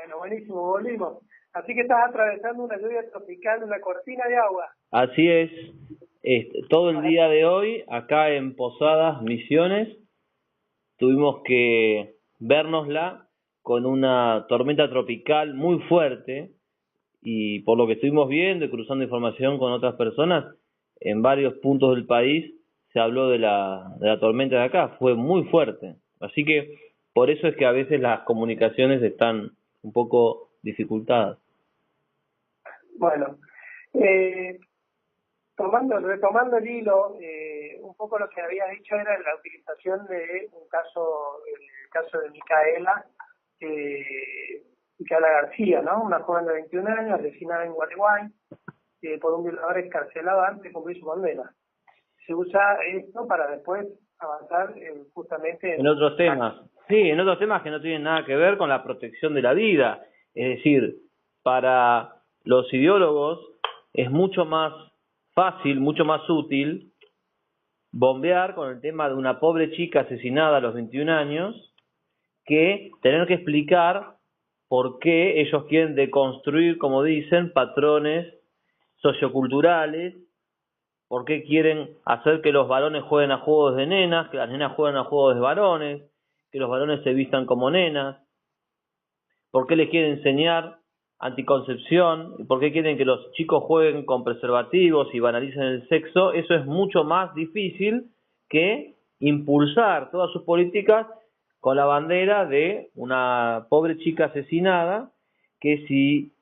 Bueno, buenísimo, volvimos. Así que estás atravesando una lluvia tropical, una cortina de agua. Así es. Todo el día de hoy, acá en Posadas, Misiones, tuvimos que vérnosla con una tormenta tropical muy fuerte y por lo que estuvimos viendo y cruzando información con otras personas, en varios puntos del país se habló de la tormenta de acá, fue muy fuerte. Así que por eso es que a veces las comunicaciones están un poco dificultadas. Bueno, retomando el hilo, un poco lo que había dicho era la utilización de un caso, el caso de Micaela García, ¿no? Una joven de 21 años, asesinada en Gualeguay, por un violador escarcelado antes de cumplir su condena. Se usa esto para después avanzar justamente en otros temas. Sí, en otros temas que no tienen nada que ver con la protección de la vida. Es decir, para los ideólogos es mucho más fácil, mucho más útil bombear con el tema de una pobre chica asesinada a los 21 años que tener que explicar por qué ellos quieren deconstruir, como dicen, patrones socioculturales, por qué quieren hacer que los varones jueguen a juegos de nenas, que las nenas jueguen a juegos de varones, que los varones se vistan como nenas, por qué les quieren enseñar anticoncepción, por qué quieren que los chicos jueguen con preservativos y banalicen el sexo. Eso es mucho más difícil que impulsar todas sus políticas con la bandera de una pobre chica asesinada, que si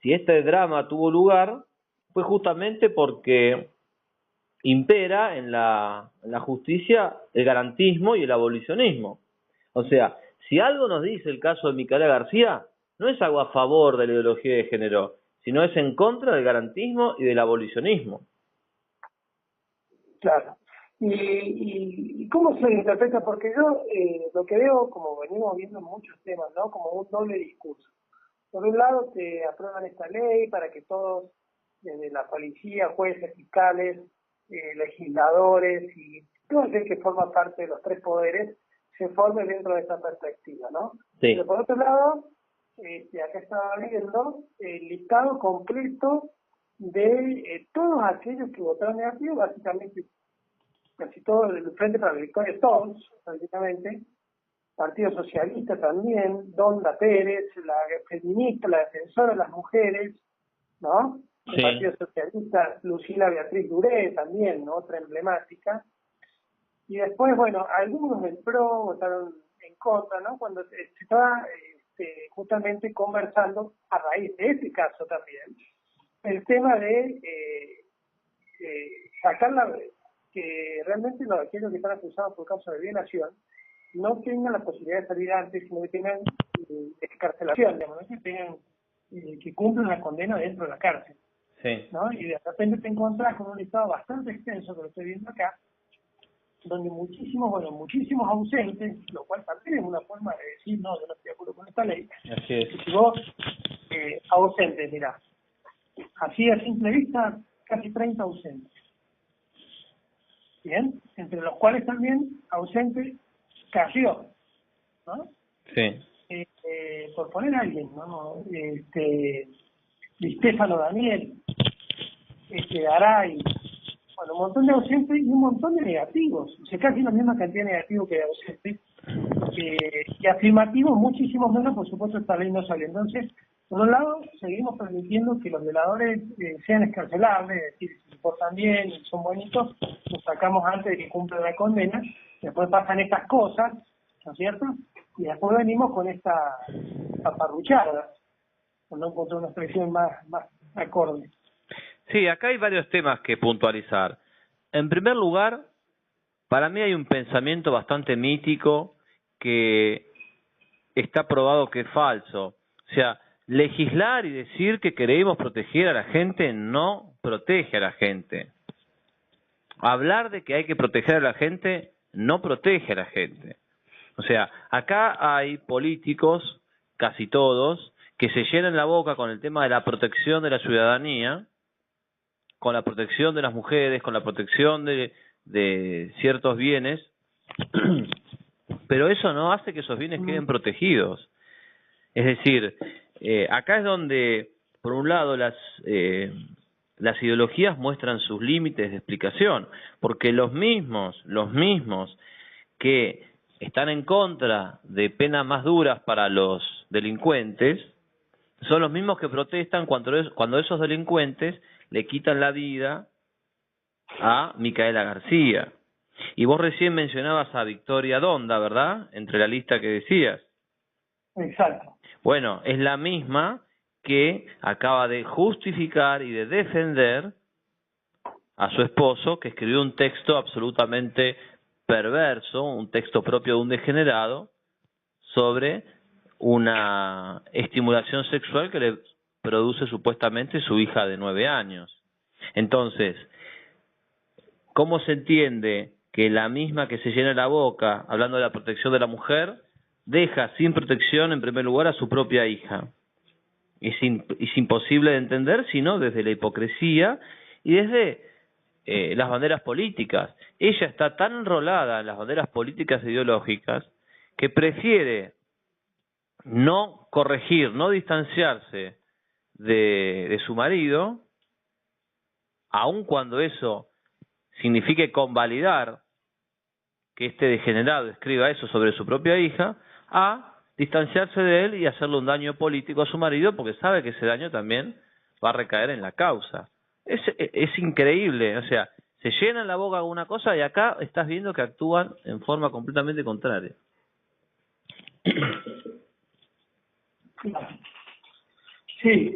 este drama tuvo lugar, fue justamente porque impera en la justicia el garantismo y el abolicionismo. O sea, si algo nos dice el caso de Micaela García, no es algo a favor de la ideología de género, sino es en contra del garantismo y del abolicionismo. Claro. ¿Y cómo se interpreta? Porque yo lo que veo, como venimos viendo en muchos temas, ¿no? Como un doble discurso. Por un lado, te aprueban esta ley para que todos, desde la policía, jueces, fiscales, legisladores y todo aquel que forma parte de los tres poderes, se forme dentro de esa perspectiva, ¿no? Sí. Pero por otro lado, acá estaba viendo el listado completo de todos aquellos que votaron negativo, básicamente casi todo el Frente para la Victoria, todos, prácticamente, Partido Socialista también, Donda Pérez, la feminista, la defensora de las mujeres, ¿no? El Sí. Partido Socialista, Lucila Beatriz Duré también, ¿no? Otra emblemática. Y después, bueno, algunos del PRO votaron en contra, ¿no? Cuando se estaba justamente conversando, a raíz de ese caso también, el tema de sacar que realmente aquellos que están acusados por causa de violación no tengan la posibilidad de salir antes, sino que tengan excarcelación, digamos, que tengan que cumplan la condena dentro de la cárcel. Sí. ¿No? Y de repente te encontrás con un listado bastante extenso, que lo estoy viendo acá, donde muchísimos ausentes, lo cual también es una forma de decir, no, yo no estoy de acuerdo con esta ley. Así es. Si vos, ausentes, mirá, así a simple vista, casi 30 ausentes. Bien, entre los cuales también ausente Carrió, ¿no? Sí. Por poner a alguien, ¿no? Di Stefano Daniel, Aray, bueno, un montón de ausentes y un montón de negativos, o sea, casi la misma cantidad de negativos que de ausentes, y afirmativos muchísimos menos, por supuesto esta ley no sale. Entonces, por un lado, seguimos permitiendo que los violadores sean escarcelables, es decir, si se portan bien y son bonitos, los sacamos antes de que cumplan la condena, después pasan estas cosas, ¿no es cierto? Y después venimos con esta paparruchada, por no encontrar una expresión más acorde. Sí, acá hay varios temas que puntualizar. En primer lugar, para mí hay un pensamiento bastante mítico que está probado que es falso. O sea, legislar y decir que queremos proteger a la gente no protege a la gente. Hablar de que hay que proteger a la gente no protege a la gente. O sea, acá hay políticos, casi todos, que se llenan la boca con el tema de la protección de la ciudadanía, con la protección de las mujeres, con la protección de ciertos bienes, pero eso no hace que esos bienes queden protegidos. Es decir, acá es donde, por un lado, las ideologías muestran sus límites de explicación, porque los mismos que están en contra de penas más duras para los delincuentes, son los mismos que protestan cuando esos delincuentes le quitan la vida a Micaela García. Y vos recién mencionabas a Victoria Donda, ¿verdad? Entre la lista que decías. Exacto. Bueno, es la misma que acaba de justificar y de defender a su esposo, que escribió un texto absolutamente perverso, un texto propio de un degenerado, sobre una estimulación sexual que le produce supuestamente su hija de 9 años. Entonces, ¿cómo se entiende que la misma que se llena la boca hablando de la protección de la mujer deja sin protección en primer lugar a su propia hija? Es imposible de entender, sino desde la hipocresía y desde las banderas políticas. Ella está tan enrolada en las banderas políticas e ideológicas que prefiere no corregir, no distanciarse de su marido, aun cuando eso signifique convalidar que este degenerado escriba eso sobre su propia hija, a distanciarse de él y hacerle un daño político a su marido, porque sabe que ese daño también va a recaer en la causa. Es increíble, o sea, se llenan la boca con una cosa y acá estás viendo que actúan en forma completamente contraria. Sí,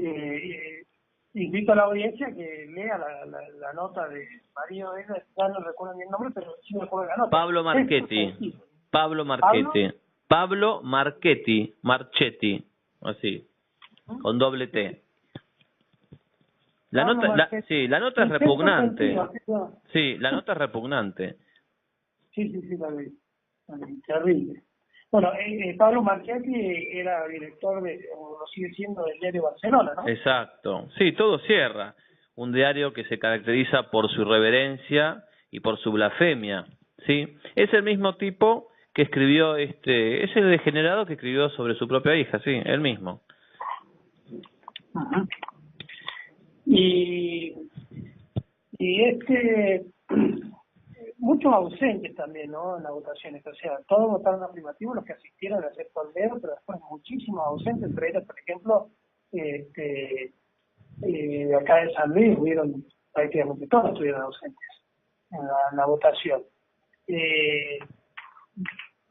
invito a la audiencia que lea la nota de Mario, ya no recuerdo bien el nombre, pero sí me acuerdo de la nota. Pablo Marchetti, Pablo Marchetti, así, con doble T. La nota es repugnante. Sí, la nota es repugnante. Sí, la vi. Terrible. Bueno, Pablo Marchetti era director o lo sigue siendo, del diario Barcelona, ¿no? Exacto. Sí, todo cierra. Un diario que se caracteriza por su irreverencia y por su blasfemia. Sí, es el mismo tipo que escribió es el degenerado que escribió sobre su propia hija, sí, él mismo. Ajá. Y muchos ausentes también, ¿no? En las votaciones, o sea, todos votaron afirmativo, los que asistieron, excepto el dedo, pero después muchísimos ausentes, entre ellos, por ejemplo, de acá de San Luis, hubieron prácticamente todos estuvieron ausentes en la votación.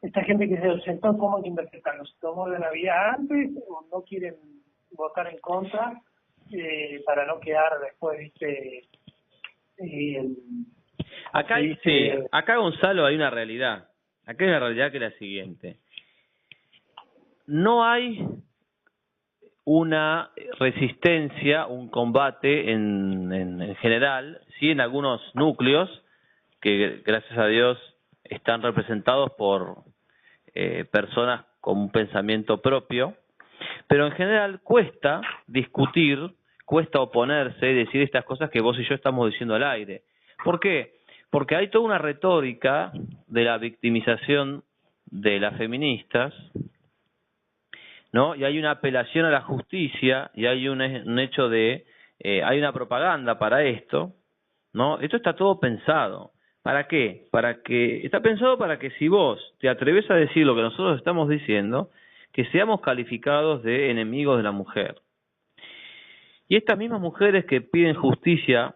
Esta gente que se ausentó, ¿cómo hay que interpretarlo? ¿Se tomó la Navidad antes o no quieren votar en contra para no quedar después, Acá Gonzalo hay una realidad. Acá hay una realidad que es la siguiente. No hay una resistencia, un combate en general, sí en algunos núcleos que gracias a Dios están representados por personas con un pensamiento propio, pero en general cuesta discutir, cuesta oponerse y decir estas cosas que vos y yo estamos diciendo al aire. ¿Por qué? Porque hay toda una retórica de la victimización de las feministas, ¿no? Y hay una apelación a la justicia y hay un hecho de hay una propaganda para esto, ¿no? Esto está todo pensado. ¿Para qué? Está pensado para que si vos te atreves a decir lo que nosotros estamos diciendo, que seamos calificados de enemigos de la mujer. Y estas mismas mujeres que piden justicia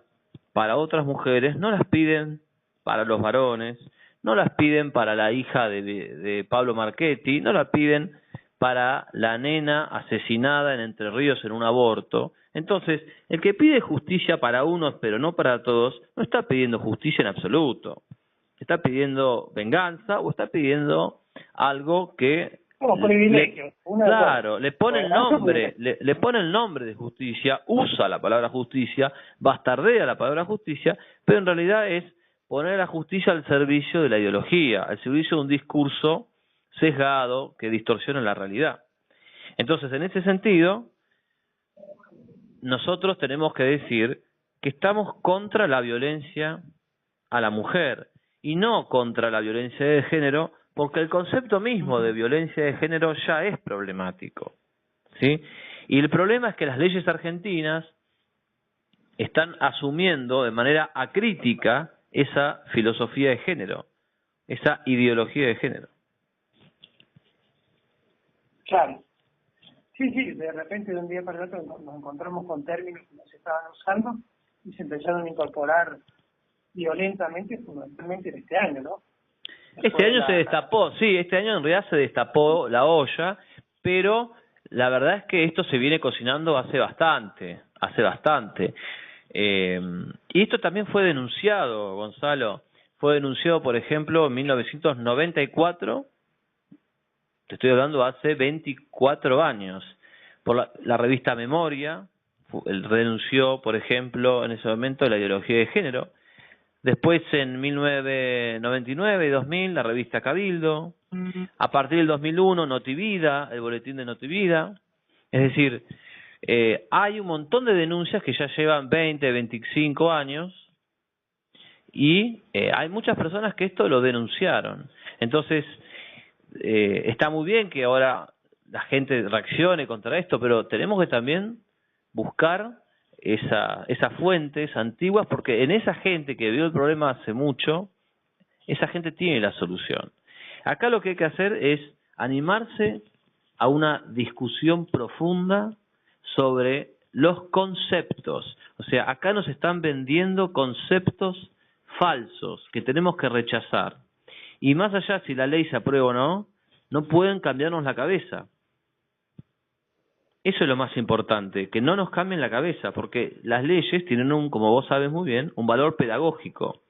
para otras mujeres, no las piden para los varones, no las piden para la hija de Pablo Marchetti, no la piden para la nena asesinada en Entre Ríos en un aborto. Entonces, el que pide justicia para unos pero no para todos, no está pidiendo justicia en absoluto. Está pidiendo venganza o está pidiendo algo que como privilegio. Claro, le pone el nombre, le pone el nombre de justicia, usa la palabra justicia, bastardea la palabra justicia, pero en realidad es poner la justicia al servicio de la ideología, al servicio de un discurso sesgado que distorsiona la realidad. Entonces, en ese sentido, nosotros tenemos que decir que estamos contra la violencia a la mujer y no contra la violencia de género, porque el concepto mismo de violencia de género ya es problemático, ¿sí? Y el problema es que las leyes argentinas están asumiendo de manera acrítica esa filosofía de género, esa ideología de género. Claro. Sí, de repente de un día para el otro nos encontramos con términos que no se estaban usando y se empezaron a incorporar violentamente, fundamentalmente en este año, ¿no? Este año se destapó, sí, este año en realidad se destapó la olla, pero la verdad es que esto se viene cocinando hace bastante. Y esto también fue denunciado, Gonzalo, fue denunciado, por ejemplo, en 1994, te estoy hablando hace 24 años, por la revista Memoria, él denunció, por ejemplo, en ese momento la ideología de género. Después, en 1999 y 2000, la revista Cabildo. A partir del 2001, Notivida, el boletín de Notivida. Es decir, hay un montón de denuncias que ya llevan 20, 25 años y hay muchas personas que esto lo denunciaron. Entonces, está muy bien que ahora la gente reaccione contra esto, pero tenemos que también buscar esas fuentes antiguas, porque en esa gente que vio el problema hace mucho, esa gente tiene la solución. Acá lo que hay que hacer es animarse a una discusión profunda sobre los conceptos. O sea, acá nos están vendiendo conceptos falsos que tenemos que rechazar. Y más allá si la ley se aprueba o no, no pueden cambiarnos la cabeza. Eso es lo más importante, que no nos cambien la cabeza, porque las leyes tienen como vos sabes muy bien, un valor pedagógico.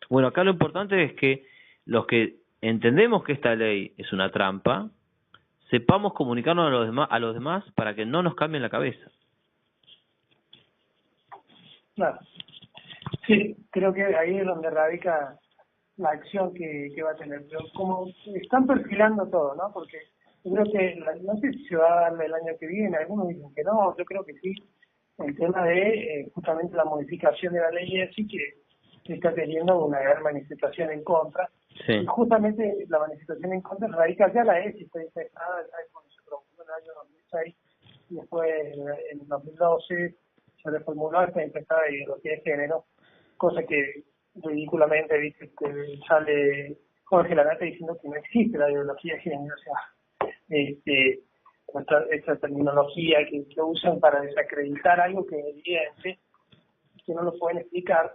Bueno, acá lo importante es que los que entendemos que esta ley es una trampa, sepamos comunicarnos a los demás para que no nos cambien la cabeza. Claro. Sí, creo que ahí es donde radica la acción que va a tener. Pero como están perfilando todo, ¿no? Porque yo creo que, no sé si se va a dar el año que viene, algunos dicen que no, yo creo que sí. El tema de justamente la modificación de la ley es así que se está teniendo una gran manifestación en contra. Sí. Y justamente la manifestación en contra radica ya la ESI, está infectada, ya cuando se promulgó en el año 2006, y después en 2012 se reformuló esta infectada de ideología de género, cosa que ridículamente, viste, sale Jorge Lanata diciendo que no existe la ideología de género, o sea, esta terminología que usan para desacreditar algo que es evidente, que no lo pueden explicar.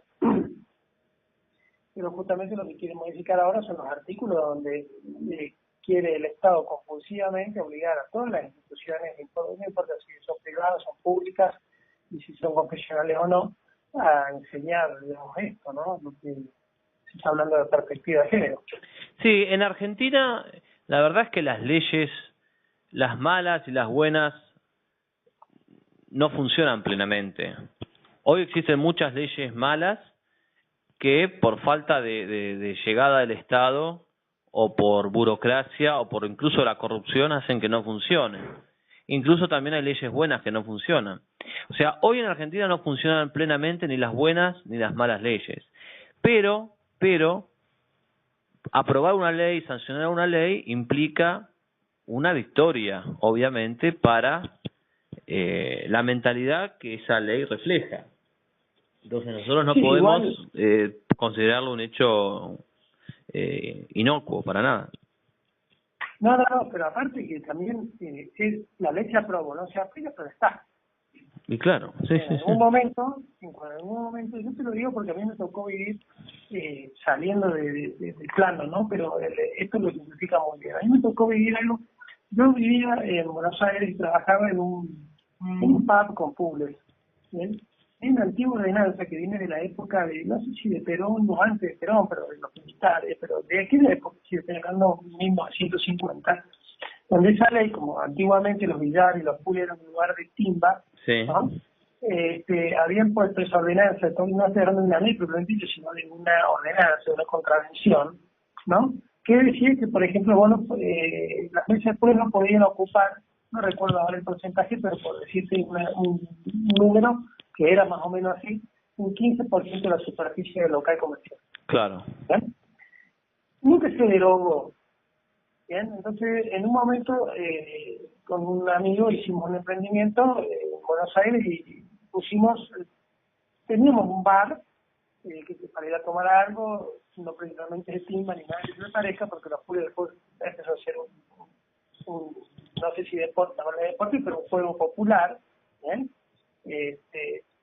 Pero justamente lo que quieren modificar ahora son los artículos donde quiere el Estado compulsivamente obligar a todas las instituciones, no importa si son privadas, son públicas, y si son confesionales o no, a enseñar, digamos, esto, ¿no? Lo que se está hablando de perspectiva de género. Sí, en Argentina la verdad es que las leyes, las malas y las buenas, no funcionan plenamente. Hoy existen muchas leyes malas que por falta de llegada del Estado o por burocracia o por incluso la corrupción hacen que no funcionen. Incluso también hay leyes buenas que no funcionan. O sea, hoy en Argentina no funcionan plenamente ni las buenas ni las malas leyes. Pero aprobar una ley, sancionar una ley implica una victoria, obviamente, para la mentalidad que esa ley refleja. Entonces nosotros no podemos considerarlo un hecho inocuo, para nada. No, pero aparte que también la ley se aprobó, no se aplica, pero está. Y claro, sí. En algún momento, yo te lo digo porque a mí me tocó vivir saliendo del plano, ¿no? Pero esto lo significa muy bien. A mí me tocó vivir algo. Yo vivía en Buenos Aires y trabajaba en un pub con Publix, ¿bien? Hay una antigua ordenanza que viene de la época de, no sé si de Perón o antes de Perón, pero de los militares, pero de aquella época, si estoy hablando 1950, donde esa ley, como antiguamente los billares y los pools eran un lugar de timba, sí, ¿no? Habían puesto esa ordenanza, entonces no estoy hablando de una ley propiamente dicho, sino de una ordenanza, de una contravención, ¿no? Que decía que, por ejemplo, las mesas de pools no podían ocupar, no recuerdo ahora el porcentaje, pero por decirte un número que era más o menos así, un 15% de la superficie del local comercial. Claro. ¿Bien? Nunca se derogó. Bien, entonces en un momento con un amigo hicimos un emprendimiento en Buenos Aires y teníamos un bar que para ir a tomar algo, no precisamente de timba ni nada que se le parezca, porque los pude después empezó a ser no sé si deporte, pero un juego popular, ¿bien?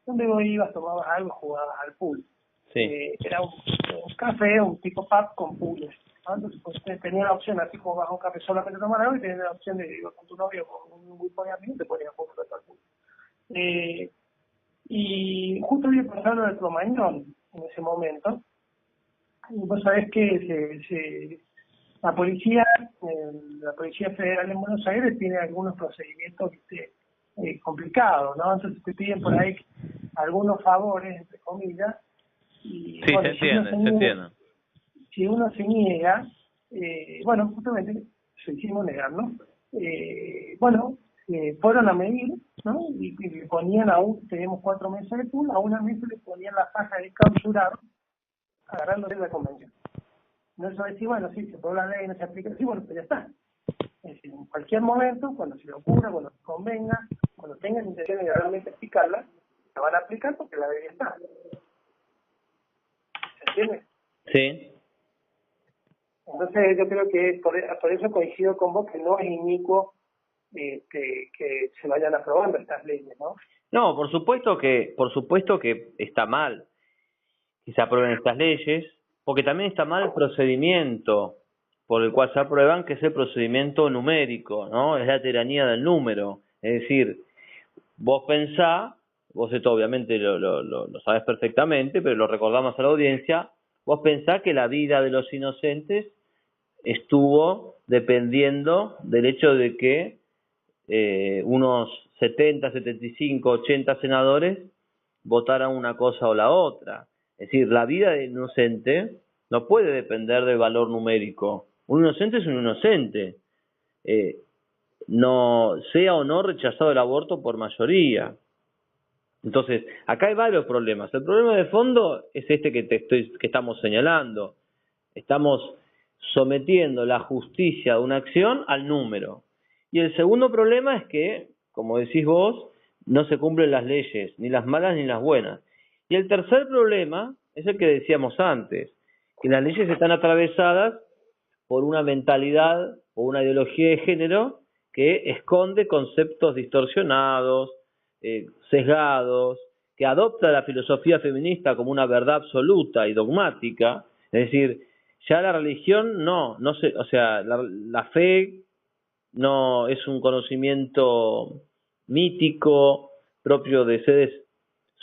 Donde vos ibas, tomabas algo, jugabas al pool. Sí. Era un café, un tipo pub con pools, ¿no? Entonces pues, tenía la opción, así como vas a un café solamente tomar algo, y tenías la opción de ir con tu novio o con un grupo de amigos, te ponías jugar al pool. Y justo había pasado lo del Cromañón en ese momento. Y vos sabés que la policía federal en Buenos Aires tiene algunos procedimientos complicados, ¿no? Entonces te piden por ahí algunos favores, entre comillas, y Sí, bueno, se entiende. Si uno se niega, bueno, justamente se hicimos negar, ¿no? Fueron a medir, ¿no? Y le ponían tenemos 4 mesas de pool, a una mesa le ponían la faja de clausurado, agarrándole la convención. No es decir, bueno, sí, se puede la ley, no se aplica, sí, bueno, pero ya está. Es decir, en cualquier momento, cuando se le ocurra, cuando se convenga, cuando tengan intención de realmente aplicarla, la van a aplicar porque la ley ya está. ¿Se entiende? Sí. Entonces yo creo que por eso coincido con vos que no es inicuo que se vayan aprobando estas leyes, ¿no? No, por supuesto que está mal que se aprueben estas leyes, porque también está mal el procedimiento por el cual se aprueban, que es el procedimiento numérico, ¿no? Es la tiranía del número. Es decir, vos esto obviamente lo sabes perfectamente, pero lo recordamos a la audiencia, vos pensás que la vida de los inocentes estuvo dependiendo del hecho de que unos 70, 75, 80 senadores votaran una cosa o la otra. Es decir, la vida del inocente no puede depender del valor numérico. Un inocente es un inocente. No sea o no rechazado el aborto por mayoría. Entonces, acá hay varios problemas. El problema de fondo es este que estamos señalando. Estamos sometiendo la justicia de una acción al número. Y el segundo problema es que, como decís vos, no se cumplen las leyes, ni las malas ni las buenas. Y el tercer problema es el que decíamos antes, que las leyes están atravesadas por una mentalidad o una ideología de género que esconde conceptos distorsionados, sesgados, que adopta la filosofía feminista como una verdad absoluta y dogmática. Es decir, ya la religión la fe no es un conocimiento mítico propio de seres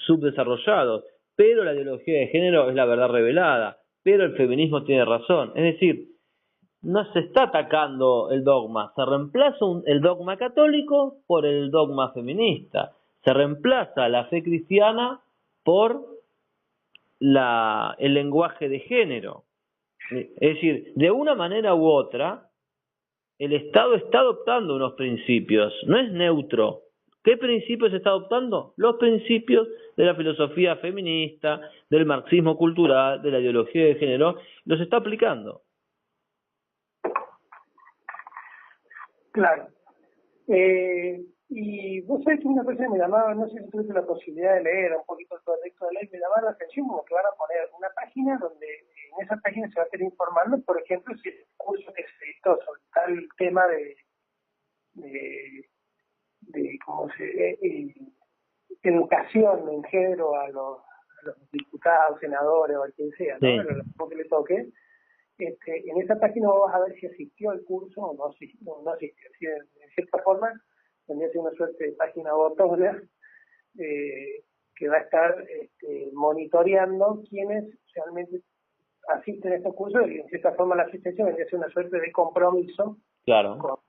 subdesarrollados, pero la ideología de género es la verdad revelada, pero el feminismo tiene razón. Es decir, no se está atacando el dogma, se reemplaza el dogma católico por el dogma feminista, se reemplaza la fe cristiana por el lenguaje de género. Es decir, de una manera u otra, el Estado está adoptando unos principios, no es neutro. ¿Qué principios está adoptando? Los principios de la filosofía feminista, del marxismo cultural, de la ideología de género, los está aplicando. Claro. Y vos sabés que una cosa que me llamaba, no sé si tuviste la posibilidad de leer un poquito el proyecto de ley, me llamaba la atención como que van a poner una página donde en esa página se va a estar informando, por ejemplo, si el curso que se dictó sobre tal tema de cómo educación en género a los diputados, senadores o a quien sea, ¿no? Sí. Lo que le toque. En esa página vos vas a ver si asistió al curso o no asistió. Si en cierta forma tendría que ser una suerte de página botones que va a estar monitoreando quienes realmente asisten a estos cursos, y en cierta forma la asistencia vendría a ser una suerte de compromiso. Claro.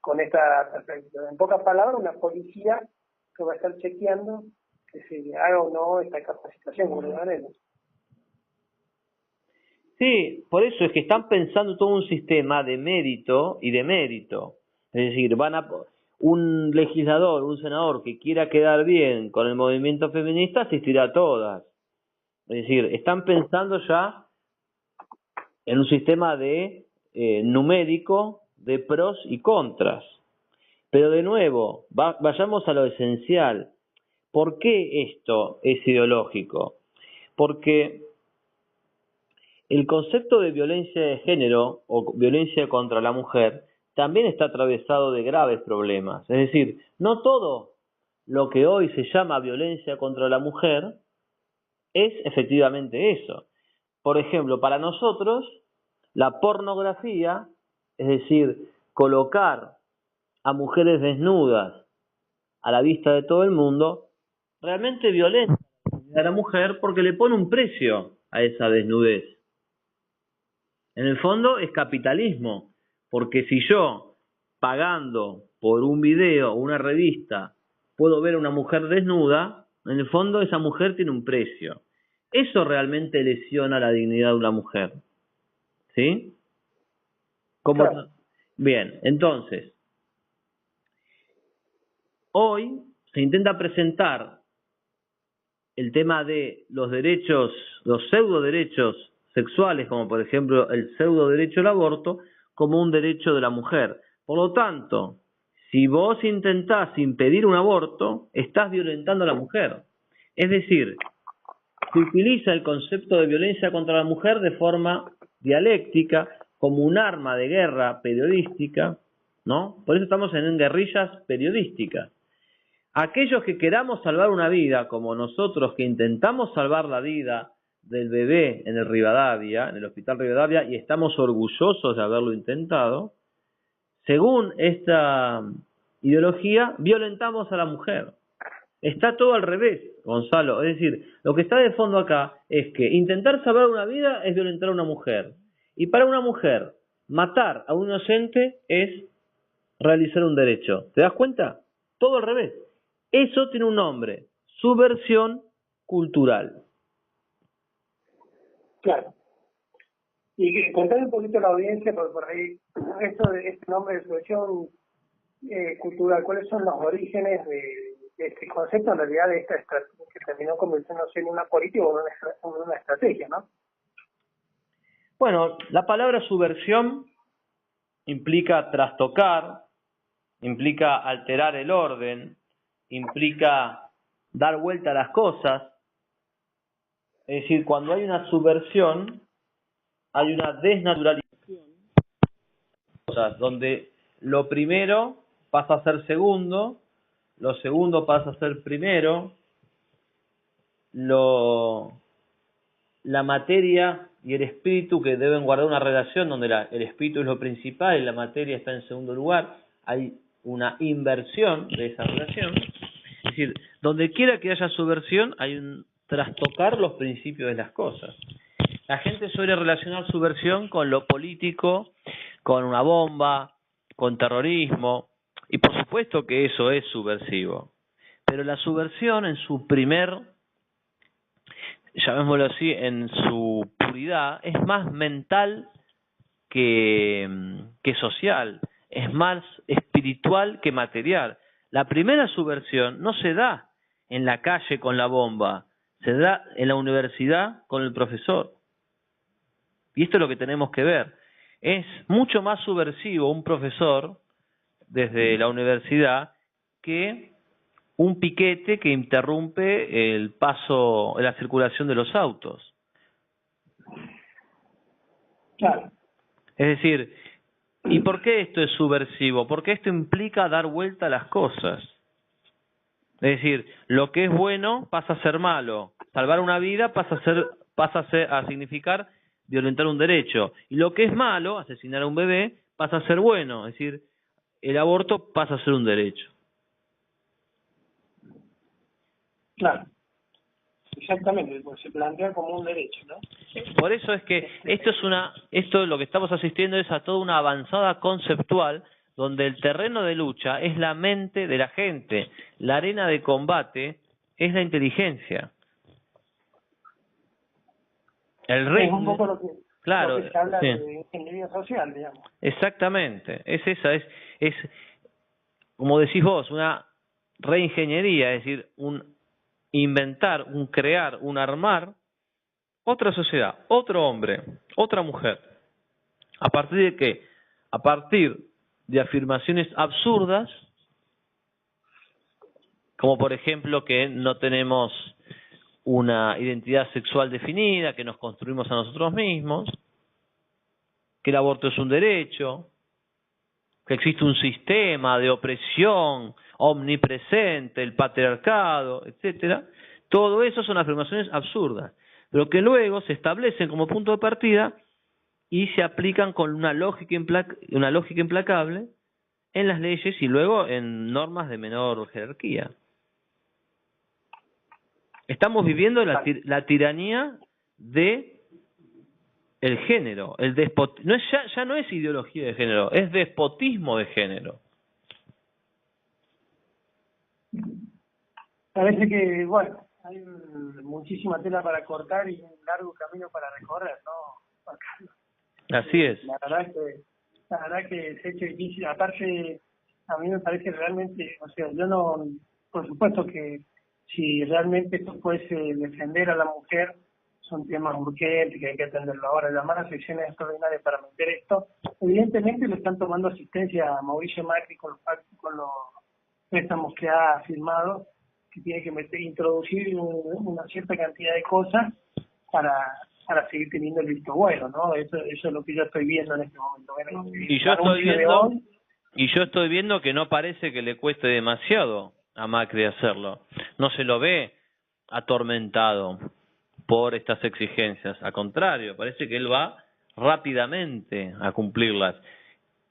Con esta perspectiva. En pocas palabras, una policía que va a estar chequeando que se haga o no esta capacitación, como le llaman ellos. Sí, por eso es que están pensando todo un sistema de mérito y de mérito. Es decir, un legislador, un senador que quiera quedar bien con el movimiento feminista asistirá a todas. Es decir, están pensando ya en un sistema de numérico de pros y contras. Pero de nuevo, vayamos a lo esencial. ¿Por qué esto es ideológico? Porque el concepto de violencia de género o violencia contra la mujer también está atravesado de graves problemas. Es decir, no todo lo que hoy se llama violencia contra la mujer es efectivamente eso. Por ejemplo, para nosotros, la pornografía, es decir, colocar a mujeres desnudas a la vista de todo el mundo, realmente violenta a la mujer porque le pone un precio a esa desnudez. En el fondo es capitalismo, porque si yo, pagando por un video o una revista, puedo ver a una mujer desnuda, en el fondo esa mujer tiene un precio. Eso realmente lesiona la dignidad de una mujer. ¿Sí? Claro. Bien, entonces, hoy se intenta presentar el tema de los derechos, los pseudo derechos sexuales, como por ejemplo el pseudo derecho al aborto, como un derecho de la mujer. Por lo tanto, si vos intentás impedir un aborto, estás violentando a la mujer. Es decir, se utiliza el concepto de violencia contra la mujer de forma dialéctica, como un arma de guerra periodística, ¿no? Por eso estamos en guerrillas periodísticas. Aquellos que queramos salvar una vida, como nosotros que intentamos salvar la vida del bebé en el Rivadavia, en el Hospital Rivadavia, y estamos orgullosos de haberlo intentado, según esta ideología, violentamos a la mujer. Está todo al revés, Gonzalo. Es decir, lo que está de fondo acá es que intentar salvar una vida es violentar a una mujer. Y para una mujer, matar a un inocente es realizar un derecho. ¿Te das cuenta? Todo al revés. Eso tiene un nombre, subversión cultural. Claro. Y contar un poquito a la audiencia, por ahí, esto de este nombre de subversión cultural, ¿cuáles son los orígenes de este concepto, en realidad, de esta estrategia que terminó convirtiéndose en una política o en una estrategia, ¿no? Bueno, la palabra subversión implica trastocar, implica alterar el orden, implica dar vuelta a las cosas. Es decir, cuando hay una subversión, hay una desnaturalización, donde lo primero pasa a ser segundo, lo segundo pasa a ser primero, la materia y el espíritu, que deben guardar una relación donde el espíritu es lo principal y la materia está en segundo lugar, hay una inversión de esa relación. Es decir, donde quiera que haya subversión hay un trastocar los principios de las cosas. La gente suele relacionar subversión con lo político, con una bomba, con terrorismo, y por supuesto que eso es subversivo. Pero la subversión en su llamémoslo así, en su puridad, es más mental que social, es más espiritual que material. La primera subversión no se da en la calle con la bomba, se da en la universidad con el profesor. Y esto es lo que tenemos que ver. Es mucho más subversivo un profesor desde la universidad que un piquete que interrumpe el paso, la circulación de los autos. Claro. Es decir, ¿y por qué esto es subversivo? Porque esto implica dar vuelta a las cosas. Es decir, lo que es bueno pasa a ser malo. Salvar una vida pasa a significar violentar un derecho. Y lo que es malo, asesinar a un bebé, pasa a ser bueno. Es decir, el aborto pasa a ser un derecho. Claro. Exactamente, pues se plantea como un derecho, ¿no? Por eso es que esto lo que estamos asistiendo es a toda una avanzada conceptual donde el terreno de lucha es la mente de la gente, la arena de combate es la inteligencia. El rey, es un poco lo que se habla sí, de ingeniería social, digamos. Exactamente, es como decís vos, una reingeniería, es decir, un inventar, un crear, un armar otra sociedad, otro hombre, otra mujer. ¿A partir de qué? A partir de afirmaciones absurdas como por ejemplo que no tenemos una identidad sexual definida, que nos construimos a nosotros mismos, que el aborto es un derecho, que existe un sistema de opresión omnipresente, el patriarcado, etcétera. Todo eso son afirmaciones absurdas, pero que luego se establecen como punto de partida y se aplican con una lógica implacable en las leyes y luego en normas de menor jerarquía. Estamos viviendo la tiranía de el género, no es ya no es ideología de género, es despotismo de género. Parece que, bueno, hay muchísima tela para cortar y un largo camino para recorrer, ¿no, Carlos? Así es. La verdad que es hecho difícil. Aparte, a mí me parece realmente, o sea, yo no, por supuesto que si realmente esto fuese defender a la mujer, son temas urgentes que hay que atenderlo ahora. Llamar a secciones extraordinarias para meter esto, evidentemente le están tomando asistencia a Mauricio Macri con los préstamos que ha firmado, que tiene que introducir una cierta cantidad de cosas para seguir teniendo el visto bueno, ¿no? Eso es lo que yo estoy viendo en este momento. Bueno, yo estoy viendo que no parece que le cueste demasiado a Macri hacerlo. No se lo ve atormentado por estas exigencias. Al contrario, parece que él va rápidamente a cumplirlas.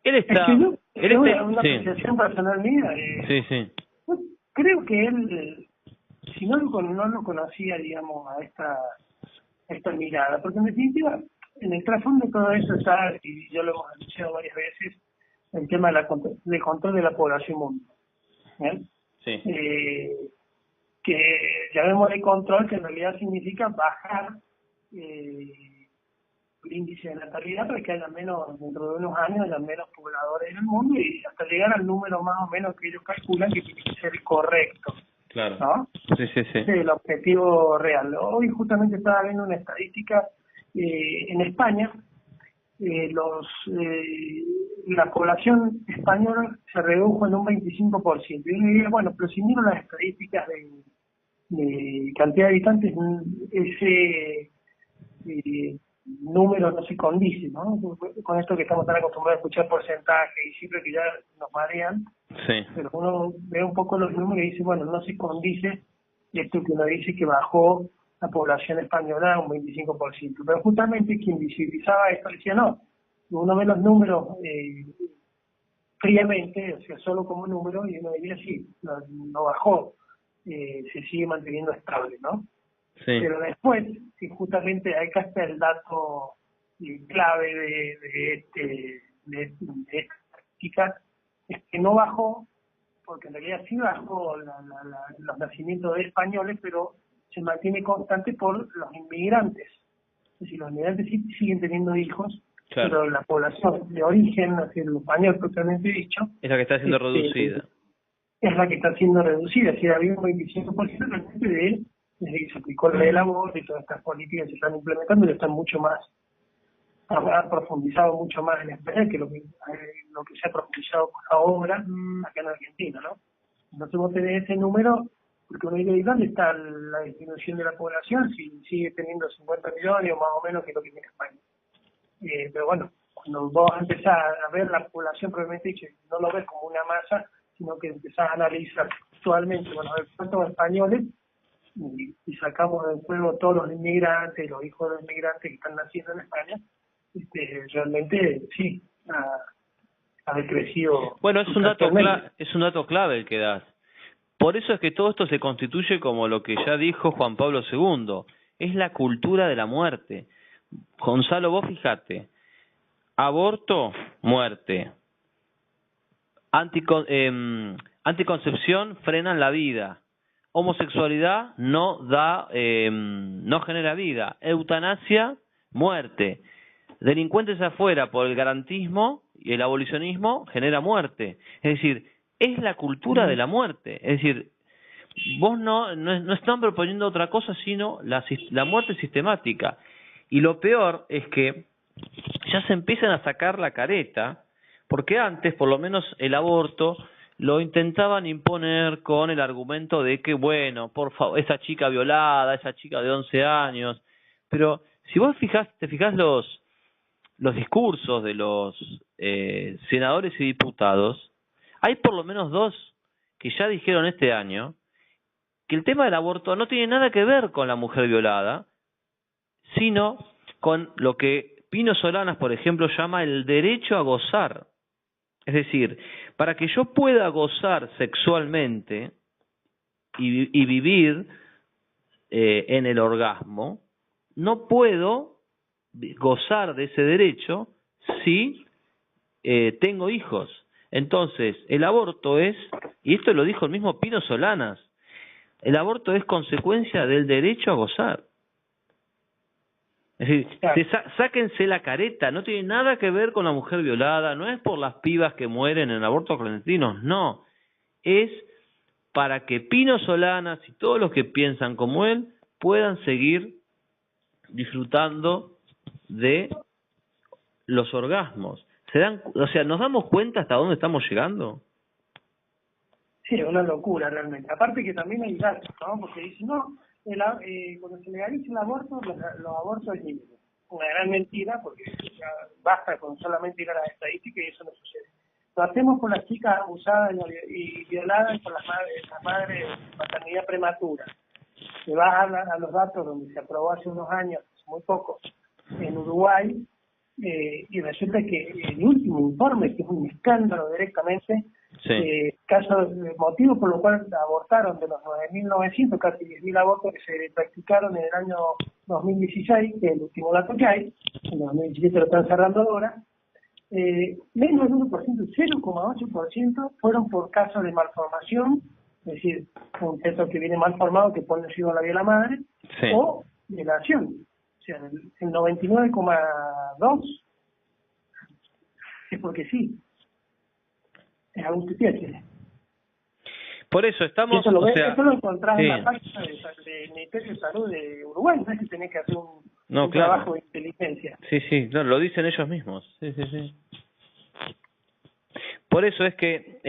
Él está... Es una apreciación personal mía. Sí. Creo que él, si no lo conocía, digamos, a esta mirada, porque en definitiva, en el trasfondo de todo eso está, y yo lo hemos anunciado varias veces, el tema del control de la población mundial. Sí. Que llamémosle control, que en realidad significa bajar el índice de natalidad para que haya menos, dentro de unos años, haya menos pobladores en el mundo y hasta llegar al número más o menos que ellos calculan que tiene que ser correcto. Claro. ¿No? Sí. Ese es el objetivo real. Hoy justamente estaba viendo una estadística en España. La población española se redujo en un 25%. Y uno diría, bueno, pero si miro las estadísticas de cantidad de habitantes, ese número no se condice, ¿no? Con esto que estamos tan acostumbrados a escuchar porcentajes y cifras que ya nos marean, sí. Pero uno ve un poco los números y dice, bueno, no se condice esto que uno dice que bajó la población española un 25%. Pero justamente quien visibilizaba esto decía, no, uno ve los números fríamente, o sea, solo como número, y uno diría, sí, no bajó, se sigue manteniendo estable, ¿no? Sí. Pero después, si justamente acá está el dato clave de esta estadística, es que no bajó, porque en realidad sí bajó los nacimientos de españoles, pero se mantiene constante por los inmigrantes. Es decir, los inmigrantes sí siguen teniendo hijos, claro, pero la población de origen, es decir, el español propiamente dicho, es la que está siendo reducida. Es la que está siendo reducida. Si había un 25% realmente de él, desde que se aplicó la ley del aborto y todas estas políticas se están implementando, y están mucho más, ha profundizado mucho más en España que lo que se ha profundizado ahora acá en Argentina, ¿no? Entonces vos tenés ese número, porque uno dice, ¿dónde está la disminución de la población? Si sigue teniendo 50 millones o más o menos que lo que tiene España. Pero bueno, cuando vos empezás a ver la población probablemente dicho, no lo ves como una masa, sino que empezás a analizar actualmente, bueno, a ver cuántos españoles, y sacamos del juego todos los inmigrantes, los hijos de los inmigrantes que están naciendo en España, realmente sí ha decrecido. Bueno, es un dato clave el que das. Por eso es que todo esto se constituye como lo que ya dijo Juan Pablo II, es la cultura de la muerte. Gonzalo, vos fijate, aborto, muerte, anticoncepción, frenan la vida, homosexualidad no genera vida, eutanasia, muerte, delincuentes afuera por el garantismo y el abolicionismo genera muerte. Es decir, es la cultura de la muerte. Es decir, vos no están proponiendo otra cosa sino la muerte sistemática. Y lo peor es que ya se empiezan a sacar la careta, porque antes, por lo menos el aborto, lo intentaban imponer con el argumento de que, bueno, por favor, esa chica violada, esa chica de 11 años, pero si vos te fijás los discursos de los senadores y diputados, hay por lo menos dos que ya dijeron este año que el tema del aborto no tiene nada que ver con la mujer violada, sino con lo que Pino Solanas, por ejemplo, llama el derecho a gozar. Es decir, para que yo pueda gozar sexualmente y vivir en el orgasmo, no puedo gozar de ese derecho si tengo hijos. Entonces, el aborto es, y esto lo dijo el mismo Pino Solanas, el aborto es consecuencia del derecho a gozar. Es decir, sáquense la careta, no tiene nada que ver con la mujer violada, no es por las pibas que mueren en abortos clandestinos, no. Es para que Pino Solanas y todos los que piensan como él puedan seguir disfrutando de los orgasmos. O sea, ¿nos damos cuenta hasta dónde estamos llegando? Sí, es una locura realmente. Aparte que también hay datos, ¿no? Porque dicen, no, cuando se legaliza el aborto, los abortos es libre. Una gran mentira, porque ya basta con solamente ir a las estadísticas y eso no sucede. Lo hacemos con las chicas abusadas y violadas, con las madres de maternidad prematura. Te vas a los datos donde se aprobó hace unos años, muy poco, en Uruguay, y resulta que el último informe, que es un escándalo directamente, motivo por lo cual abortaron de los 9.900, casi 10.000 abortos que se practicaron en el año 2016, que es el último dato que hay, en 2017 lo están cerrando ahora, menos del 1%, 0,8% fueron por casos de malformación, es decir, un feto que viene mal formado que pone en la vida de la madre, o violación. O sea, el 99,2% es porque sí. Es algún tiene. Por eso estamos... Eso lo encontrás en la página del Ministerio de Salud de Uruguay, no es que tenés que hacer un trabajo de inteligencia. Sí, no, lo dicen ellos mismos. Sí. Por eso es que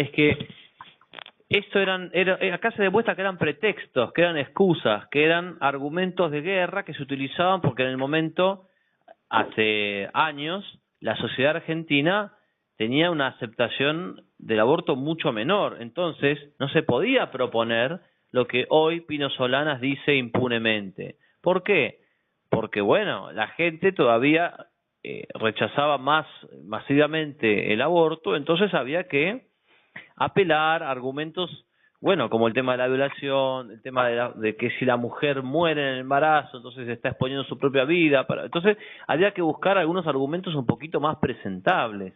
esto acá se demuestra que eran pretextos, que eran excusas, que eran argumentos de guerra que se utilizaban porque en el momento, hace años, la sociedad argentina tenía una aceptación del aborto mucho menor. Entonces, no se podía proponer lo que hoy Pino Solanas dice impunemente. ¿Por qué? Porque, bueno, la gente todavía rechazaba más masivamente el aborto, entonces había que apelar a argumentos, bueno, como el tema de la violación, el tema de que si la mujer muere en el embarazo, entonces está exponiendo su propia vida. Entonces, había que buscar algunos argumentos un poquito más presentables.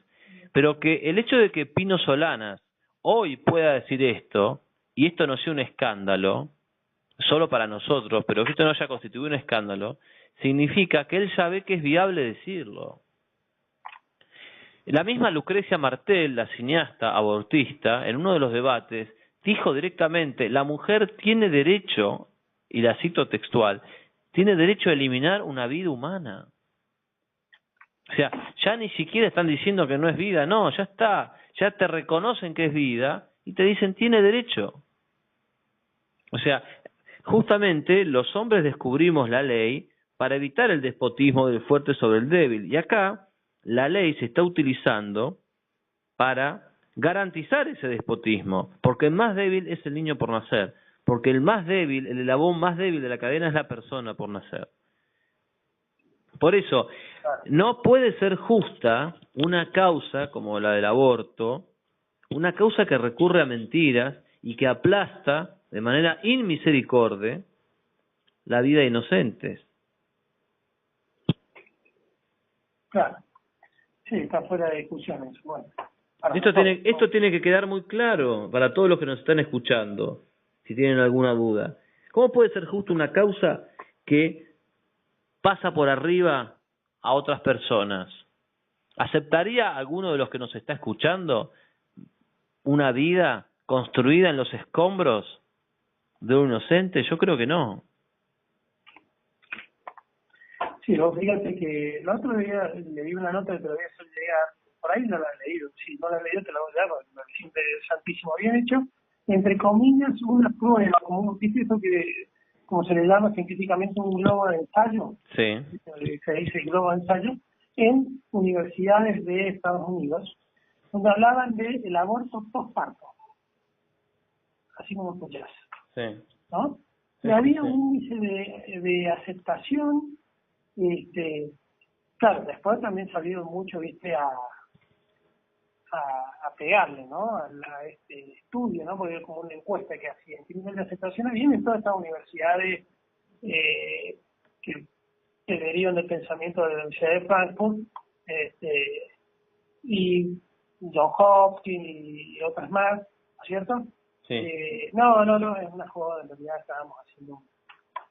Pero que el hecho de que Pino Solanas hoy pueda decir esto, y esto no sea un escándalo, solo para nosotros, pero que esto no haya constituido un escándalo, significa que él sabe que es viable decirlo. La misma Lucrecia Martel, la cineasta abortista, en uno de los debates, dijo directamente, la mujer tiene derecho, y la cito textual, tiene derecho a eliminar una vida humana. O sea, ya ni siquiera están diciendo que no es vida, no, ya está, ya te reconocen que es vida y te dicen tiene derecho. O sea, justamente los hombres descubrimos la ley para evitar el despotismo del fuerte sobre el débil. Y acá la ley se está utilizando para garantizar ese despotismo, porque el más débil es el niño por nacer, porque el más débil, el eslabón más débil de la cadena es la persona por nacer. Por eso, no puede ser justa una causa como la del aborto, una causa que recurre a mentiras y que aplasta de manera inmisericordia la vida de inocentes. Claro. Sí, está fuera de discusión eso. Bueno, esto tiene que quedar muy claro para todos los que nos están escuchando, si tienen alguna duda. ¿Cómo puede ser justa una causa que pasa por arriba a otras personas? ¿Aceptaría alguno de los que nos está escuchando una vida construida en los escombros de un inocente? Yo creo que no. Sí, vos fíjate que el otro día le di una nota que te lo voy a hacer llegar por ahí no la han leído. Si no la han leído, te la voy a dar, porque me parece interesantísimo. Habían hecho, entre comillas, una prueba, como un eso que, como se le llama científicamente, un globo de ensayo. Sí. Se dice globo de ensayo, en universidades de Estados Unidos, donde hablaban del aborto postparto, así como escuchás, Sí. ¿no? Sí, Y había sí. un índice de aceptación, claro, después también salió mucho, viste, a pegarle, ¿no? A este estudio, ¿no? Porque es como una encuesta que hacían. ¿Qué nivel de aceptación había en todas estas universidades que derivan del pensamiento de la Universidad de Frankfurt, y John Hopkins y otras más, ¿no es cierto? Sí. No, es una joda, en realidad estábamos haciendo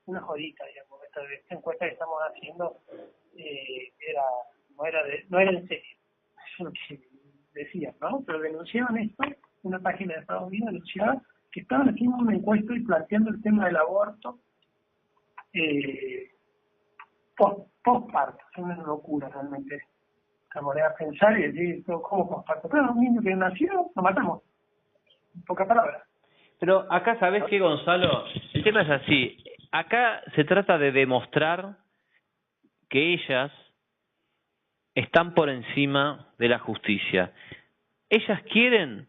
una jodita, digamos, esta encuesta que estamos haciendo no era en serio, eso es lo que decían, ¿no? Pero denunciaban esto, una página de Estados Unidos denunciaba que estaban haciendo una encuesta y planteando el tema del aborto postparto. Es una locura realmente. La moneda a pensar y decir, ¿cómo postparto? Pero un niño que nació, lo matamos. En pocas palabras. Pero acá, ¿sabés qué, Gonzalo? El tema es así. Acá se trata de demostrar que ellas están por encima de la justicia. Ellas quieren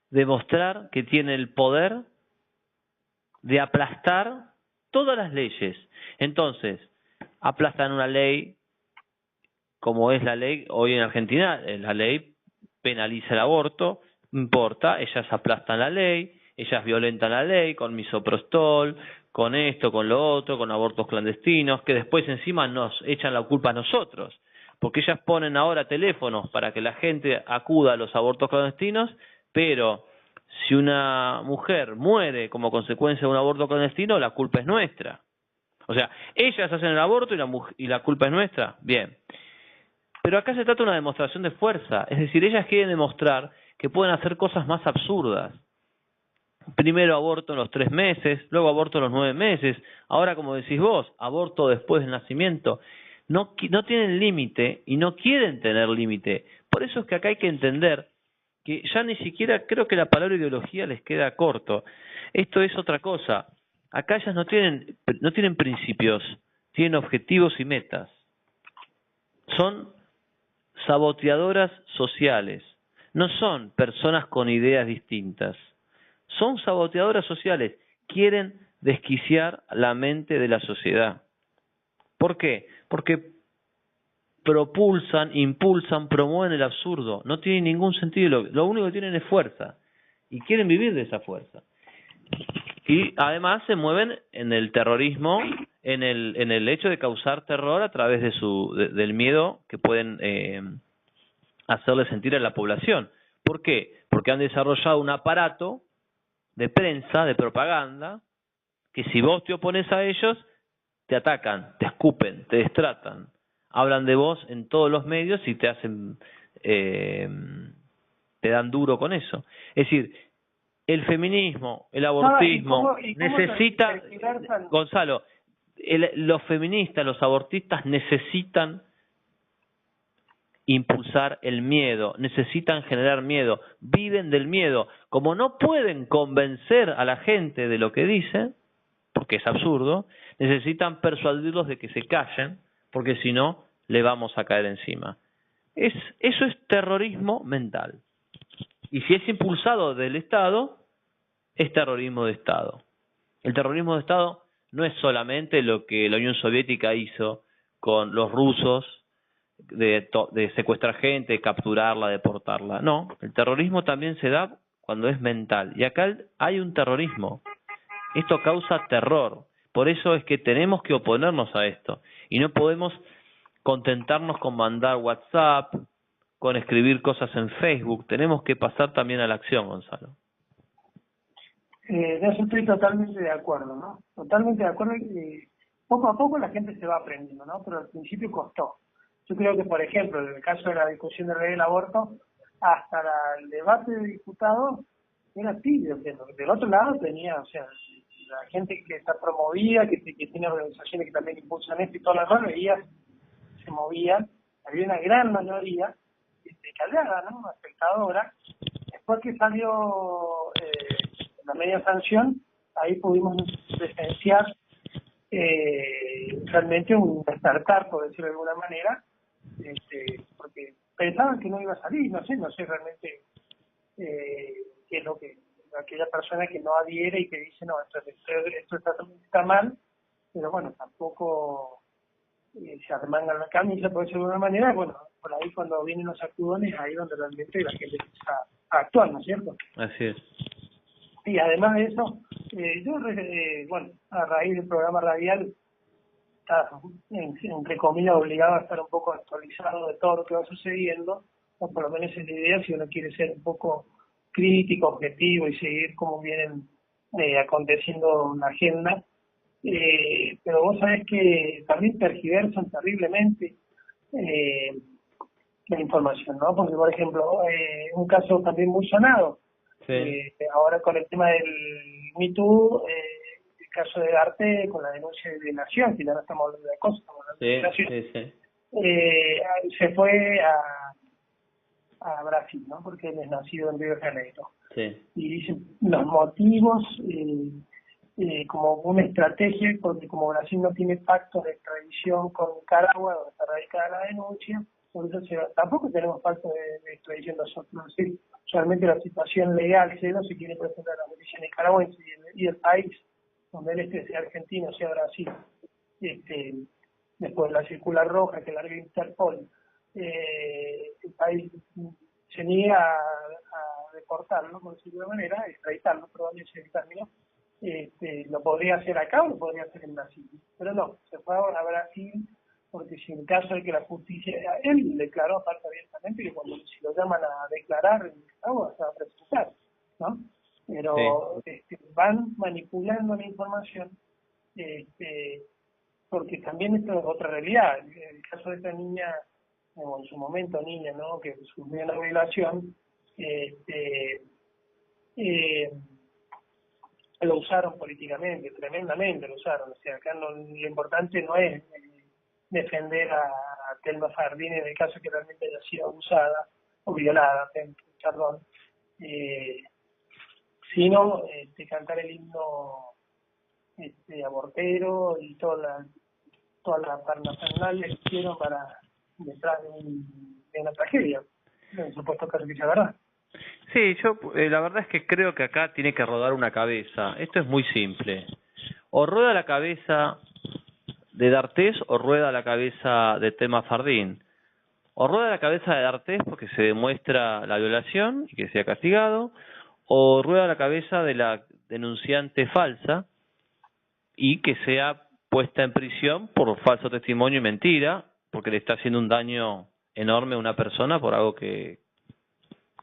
demostrar que tienen el poder de aplastar todas las leyes. Entonces, aplastan una ley como es la ley hoy en Argentina. La ley penaliza el aborto, no importa, ellas aplastan la ley, ellas violentan la ley con misoprostol, con esto, con lo otro, con abortos clandestinos, que después encima nos echan la culpa a nosotros, porque ellas ponen ahora teléfonos para que la gente acuda a los abortos clandestinos, pero si una mujer muere como consecuencia de un aborto clandestino, la culpa es nuestra. O sea, ellas hacen el aborto y la culpa es nuestra. Bien. Pero acá se trata de una demostración de fuerza, es decir, ellas quieren demostrar que pueden hacer cosas más absurdas. Primero aborto en los 3 meses, luego aborto en los 9 meses, ahora como decís vos, aborto después del nacimiento. No tienen límite y no quieren tener límite. Por eso es que acá hay que entender que ya ni siquiera creo que la palabra ideología les queda corto. Esto es otra cosa. Acá ellas no tienen principios, tienen objetivos y metas. Son saboteadoras sociales. No son personas con ideas distintas. Son saboteadoras sociales. Quieren desquiciar la mente de la sociedad. ¿Por qué? Porque propulsan, impulsan, promueven el absurdo. No tiene ningún sentido. Lo único que tienen es fuerza. Y quieren vivir de esa fuerza. Y además se mueven en el terrorismo, en el hecho de causar terror a través del miedo que pueden hacerle sentir a la población. ¿Por qué? Porque han desarrollado un aparato de prensa, de propaganda, que si vos te opones a ellos, te atacan, te escupen, te destratan, hablan de vos en todos los medios y te hacen, te dan duro con eso. Es decir, el feminismo, el abortismo, necesita, Gonzalo, los feministas, los abortistas necesitan impulsar el miedo, necesitan generar miedo, viven del miedo. Como no pueden convencer a la gente de lo que dicen, porque es absurdo, necesitan persuadirlos de que se callen, porque si no, le vamos a caer encima. Eso es terrorismo mental. Y si es impulsado del Estado, es terrorismo de Estado. El terrorismo de Estado no es solamente lo que la Unión Soviética hizo con los rusos, de secuestrar gente, de capturarla, deportarla. No, el terrorismo también se da cuando es mental. Y acá hay un terrorismo. Esto causa terror. Por eso es que tenemos que oponernos a esto. Y no podemos contentarnos con mandar WhatsApp, con escribir cosas en Facebook. Tenemos que pasar también a la acción, Gonzalo. De eso estoy totalmente de acuerdo, ¿no? Totalmente de acuerdo. Poco a poco la gente se va aprendiendo, ¿no? Pero al principio costó. Yo creo que, por ejemplo, en el caso de la discusión de ley del aborto, hasta el debate de diputados era tibio, que del otro lado tenía, o sea, la gente que está promovida, que tiene organizaciones que también impulsan esto y todo lo demás, veía, se movían, había una gran mayoría callada, ¿no? Espectadora. Después que salió la media sanción, ahí pudimos presenciar realmente un despertar, por decirlo de alguna manera, porque pensaban que no iba a salir, no sé realmente qué es lo que aquella persona que no adhiere y que dice no, esto está mal, pero bueno, tampoco se arremangan la camisa, por decirlo de alguna manera. Bueno, por ahí cuando vienen los sacudones, ahí donde realmente la gente empieza a actuar, ¿no es cierto? Así es. Y además de eso, yo, bueno, a raíz del programa radial, está, entre comillas, obligado a estar un poco actualizado de todo lo que va sucediendo, o por lo menos es la idea si uno quiere ser un poco crítico, objetivo y seguir como vienen aconteciendo la agenda. Pero vos sabés que también tergiversan terriblemente la información, ¿no? Porque, por ejemplo, un caso también muy sonado, ahora con el tema del Me Too, el caso de Arte con la denuncia de violación, que ya no estamos hablando de acoso, estamos hablando de violación, se fue a Brasil, ¿no? Porque él es nacido en Río de Janeiro. Y dicen los motivos como una estrategia, porque como Brasil no tiene pactos de extradición con Nicaragua, donde está radicada la denuncia, por eso tampoco tenemos pactos de extradición nosotros. Es decir, realmente la situación legal, si él no se quiere presentar a la justicia nicaragüense y el país donde él esté, sea Argentina, sea Brasil, después de la circular roja que larga Interpol, el país se niega a deportarlo, por decirlo de alguna manera, extraditarlo, probablemente el término, lo podría hacer acá o lo podría hacer en Brasil. Pero no, se fue ahora a Brasil, porque si en caso de que la justicia, él declaró aparte abiertamente que cuando si lo llaman a declarar en Nicaragua se va a presentar, ¿no? Pero van manipulando la información, porque también esto es otra realidad. El caso de esta niña, o en su momento niña, ¿no?, que sufrió una violación, lo usaron políticamente, tremendamente lo usaron. O sea, acá lo importante no es defender a Telma Fardín en el caso que realmente haya sido abusada o violada, perdón, sino cantar el himno abortero y toda la parafernalia que hicieron para detrás de una tragedia, en supuesto caso que sea verdad. Sí, yo la verdad es que creo que acá tiene que rodar una cabeza. Esto es muy simple. O rueda la cabeza de D'Artés o rueda la cabeza de Telma Fardín. O rueda la cabeza de D'Artés porque se demuestra la violación y que sea castigado, o rueda la cabeza de la denunciante falsa y que sea puesta en prisión por falso testimonio y mentira, porque le está haciendo un daño enorme a una persona por algo que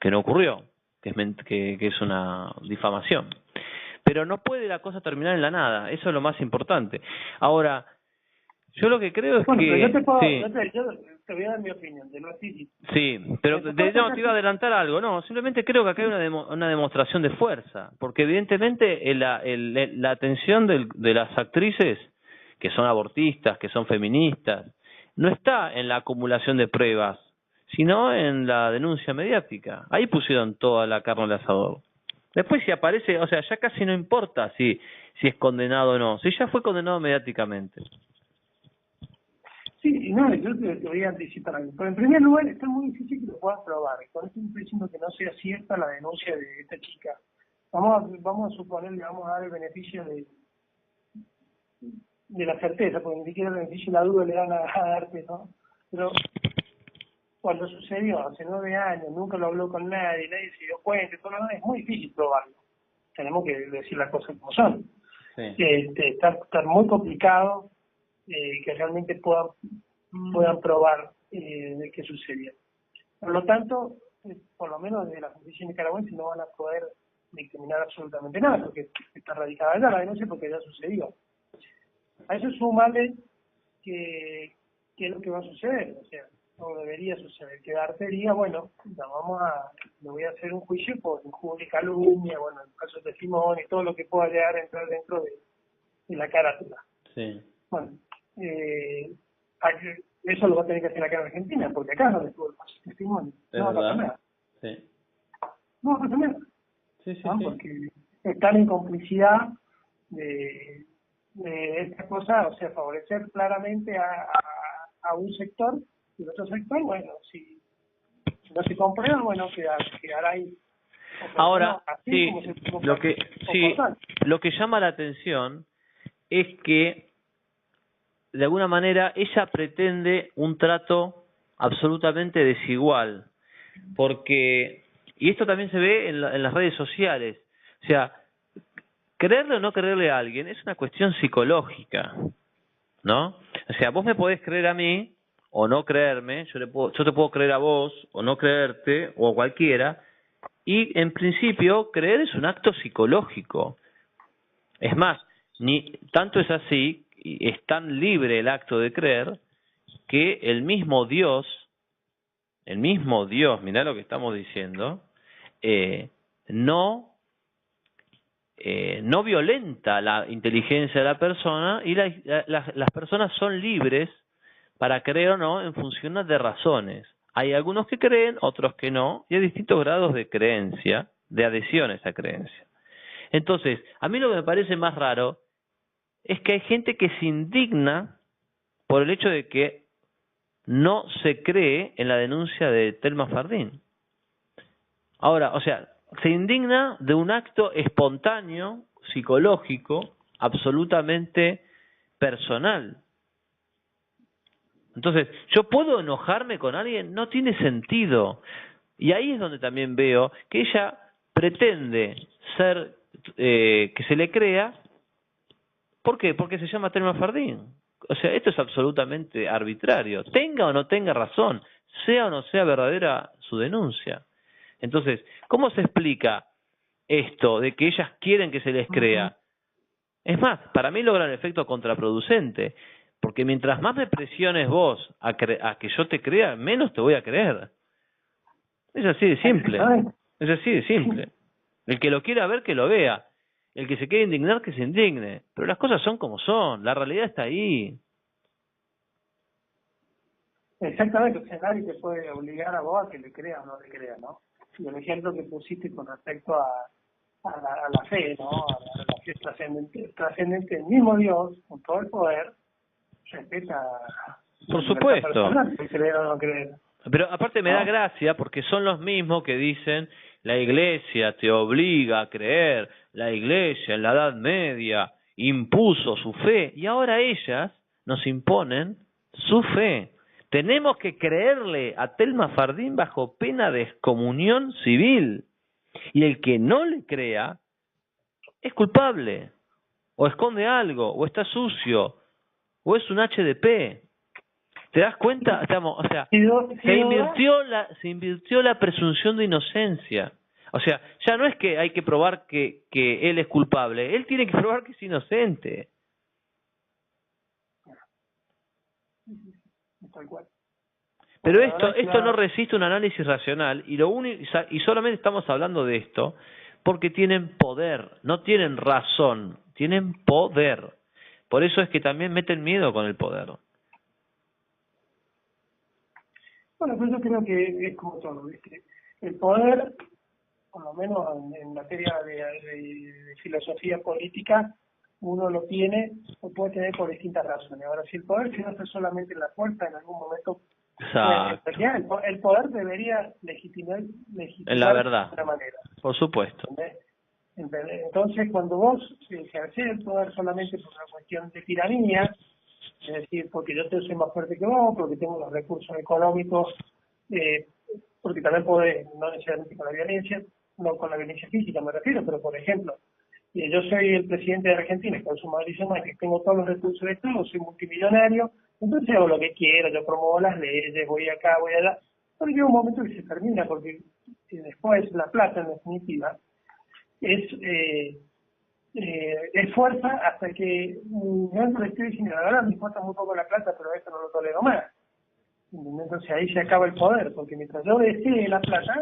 no ocurrió, que es una difamación. Pero no puede la cosa terminar en la nada, eso es lo más importante. Ahora, yo lo que creo es que... Yo te voy a dar mi opinión, de lo así. Sí, pero te iba a adelantar algo. No, simplemente creo que acá hay una demostración de fuerza, porque evidentemente la atención de las actrices, que son abortistas, que son feministas, no está en la acumulación de pruebas, sino en la denuncia mediática. Ahí pusieron toda la carne al asador. Después si aparece, o sea, ya casi no importa si es condenado o no, si ya fue condenado mediáticamente. Sí, no, yo te voy a anticipar algo. Pero en primer lugar, está muy difícil que lo puedan probar. Por eso estoy diciendo que no sea cierta la denuncia de esta chica. Vamos a suponer, le vamos a dar el beneficio de la certeza, porque ni siquiera el beneficio de la duda le dan a darte, ¿no? Pero cuando sucedió hace 9 años, nunca lo habló con nadie se dio cuenta, todo lo demás, es muy difícil probarlo. Tenemos que decir las cosas como son. Sí. Está muy complicado que realmente puedan probar qué sucedió. Por lo tanto, por lo menos desde la justicia nicaragüense no van a poder dictaminar absolutamente nada, porque está radicada ya la denuncia porque ya sucedió. A eso súmale que es lo que va a suceder, o sea, no debería suceder, que Arte diga, bueno, le voy a hacer un juicio por injuria y calumnia, bueno, en caso de testimonio y todo lo que pueda llegar a entrar dentro de la carátula. Sí. Bueno, Eso lo va a tener que hacer acá en Argentina, porque acá no le tuvo el testimonio. Es No va a pasar verdad. nada. Sí. No va a pasar nada. Sí, sí, ¿No? sí. Porque están en complicidad de esta cosa, o sea, favorecer claramente a un sector y el otro sector, bueno, si no se comprueba, bueno, quedará ahí. Ahora, Así sí, como se sí, comportan. lo que llama la atención es que de alguna manera ella pretende un trato absolutamente desigual, porque, y esto también se ve en las redes sociales, o sea, creerle o no creerle a alguien es una cuestión psicológica, ¿no? O sea, vos me podés creer a mí o no creerme, yo te puedo creer a vos o no creerte o a cualquiera, y en principio creer es un acto psicológico. Es más, ni tanto es así, y es tan libre el acto de creer, que el mismo Dios, mirá lo que estamos diciendo, eh, no no violenta la inteligencia de la persona y las personas son libres para creer o no en función de razones. Hay algunos que creen, otros que no, y hay distintos grados de creencia, de adhesión a esa creencia. Entonces, a mí lo que me parece más raro es que hay gente que se indigna por el hecho de que no se cree en la denuncia de Telma Fardín. Ahora, o sea, se indigna de un acto espontáneo, psicológico, absolutamente personal. Entonces, ¿yo puedo enojarme con alguien? No tiene sentido. Y ahí es donde también veo que ella pretende ser, que se le crea. ¿Por qué? Porque se llama Telma Fardín. O sea, esto es absolutamente arbitrario. Tenga o no tenga razón, sea o no sea verdadera su denuncia. Entonces, ¿cómo se explica esto de que ellas quieren que se les crea? Es más, para mí logra el efecto contraproducente, porque mientras más me presiones vos a que yo te crea, menos te voy a creer. Es así de simple. Es así de simple. El que lo quiera ver, que lo vea. El que se quiere indignar, que se indigne. Pero las cosas son como son. La realidad está ahí. Exactamente, o sea, nadie te puede obligar a vos a que le creas o no le creas, ¿no? Y el ejemplo que pusiste con respecto a la fe, ¿no? A la fe trascendente, el mismo Dios, con todo el poder, respeta Por la libertad supuesto. personal, de creer o no creer. Pero aparte me da ¿No? gracia porque son los mismos que dicen la iglesia te obliga a creer, la iglesia en la Edad Media impuso su fe y ahora ellas nos imponen su fe. Tenemos que creerle a Telma Fardín bajo pena de excomunión civil y el que no le crea es culpable o esconde algo o está sucio o es un HDP. ¿Te das cuenta? Estamos, o sea, se invirtió la presunción de inocencia. O sea, ya no es que hay que probar que él es culpable, él tiene que probar que es inocente. Tal cual. Pero Bueno, esto no resiste un análisis racional y y solamente estamos hablando de esto porque tienen poder, no tienen razón, tienen poder. Por eso es que también meten miedo con el poder. Bueno, pues yo creo que es como todo, ¿viste? El poder, por lo menos en materia de filosofía política, uno lo tiene o puede tener por distintas razones. Ahora, si el poder se hace solamente en la fuerza, en algún momento, Exacto. el poder debería legitimar En la verdad, de una manera. por supuesto. ¿Entendés? Entonces, cuando vos ejercés el poder solamente por una cuestión de tiranía, es decir, porque yo soy más fuerte que vos, porque tengo los recursos económicos, porque también podés, no necesariamente con la violencia, no con la violencia física me refiero, pero por ejemplo, yo soy el presidente de Argentina, con su madre más que tengo todos los recursos de Estado, soy multimillonario, entonces hago lo que quiero, yo promuevo las leyes, voy acá, voy allá, pero llega un momento que se termina, porque después la plata en definitiva es fuerza hasta que yo le estoy diciendo, la verdad me importa muy poco la plata, pero esto no lo tolero más. Entonces ahí se acaba el poder, porque mientras yo desee la plata